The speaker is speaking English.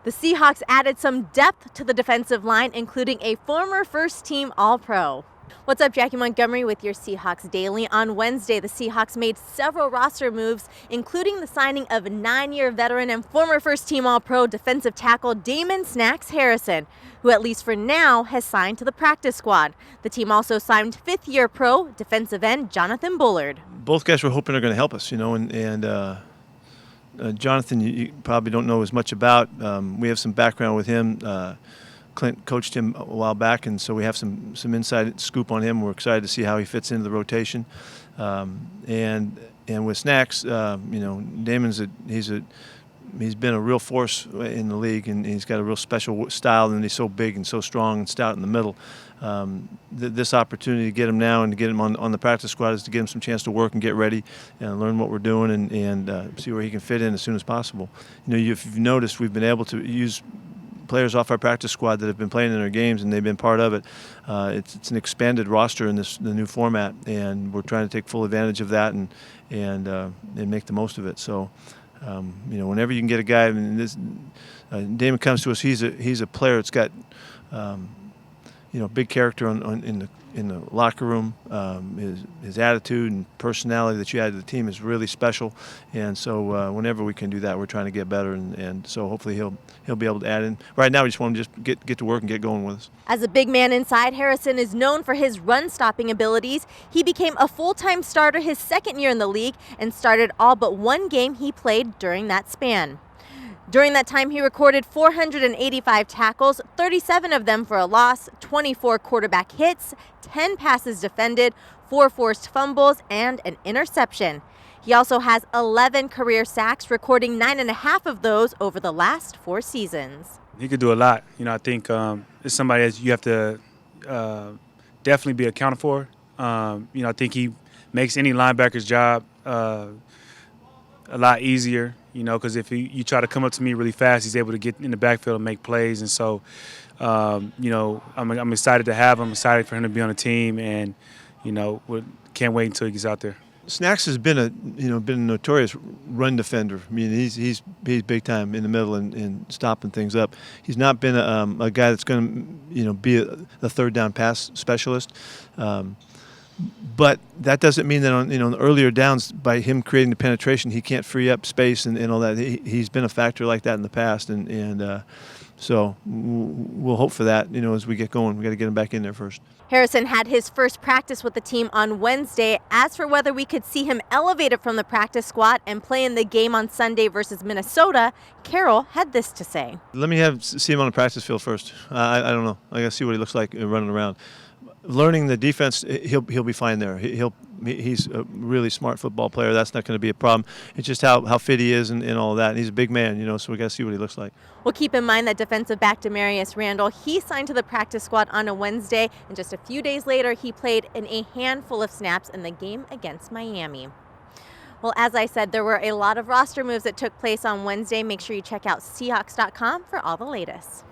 The Seahawks added some depth to the defensive line, including a former first-team All-Pro. What's up, Jackie Montgomery with your Seahawks Daily. On Wednesday, the Seahawks made several roster moves, including the signing of 9-year veteran and former first-team All-Pro defensive tackle Damon Snacks Harrison, who at least for now has signed to the practice squad. The team also signed 5th-year pro defensive end Jonathon Bullard. Both guys were hoping they're going to help us, and Jonathon, you probably don't know as much about. We have some background with him. Clint coached him a while back, and so we have some inside scoop on him. We're excited to see how he fits into the rotation. And with Snacks, Damon's he's been a real force in the league, and he's got a real special style, and he's so big and so strong and stout in the middle. This opportunity to get him now and to get him on the practice squad is to give him some chance to work and get ready and learn what we're doing and see where he can fit in as soon as possible. If you've noticed, we've been able to use players off our practice squad that have been playing in our games, and they've been part of it. It's an expanded roster in the new format, and we're trying to take full advantage of that and make the most of it. So, whenever you can get a guy, Damon comes to us. He's a player that's got big character in the locker room. His attitude and personality that you add to the team is really special, and so whenever we can do that, we're trying to get better, and so hopefully he'll be able to add in. Right now, we just want him to just get to work and get going with us. As a big man inside, Harrison is known for his run-stopping abilities. He became a full-time starter his 2nd year in the league and started all but one game he played during that span. During that time, he recorded 485 tackles, 37 of them for a loss, 24 quarterback hits, 10 passes defended, 4 forced fumbles, and an interception. He also has 11 career sacks, recording 9.5 of those over the last 4 seasons. He could do a lot. I think it's somebody that you have to definitely be accounted for. I think he makes any linebacker's job a lot easier. Because if you try to come up to me really fast, he's able to get in the backfield and make plays. And so, I'm excited to have him. I'm excited for him to be on the team, and can't wait until he gets out there. Snacks has been a notorious run defender. He's big time in the middle and stopping things up. He's not been a guy that's going to be the third down pass specialist. But that doesn't mean that on the earlier downs, by him creating the penetration, he can't free up space and all that. He's been a factor like that in the past, and so we'll hope for that. As we get going, we got to get him back in there first. Harrison had his first practice with the team on Wednesday. As for whether we could see him elevated from the practice squad and play in the game on Sunday versus Minnesota, Carroll had this to say. Let me see him on the practice field first. I don't know. I got to see what he looks like running around. Learning the defense, he'll be fine there. He's a really smart football player. That's not going to be a problem. It's just how fit he is and all of that. And he's a big man, so we got to see what he looks like. Well, keep in mind that defensive back Demarius Randall, he signed to the practice squad on a Wednesday, and just a few days later, he played in a handful of snaps in the game against Miami. Well, as I said, there were a lot of roster moves that took place on Wednesday. Make sure you check out Seahawks.com for all the latest.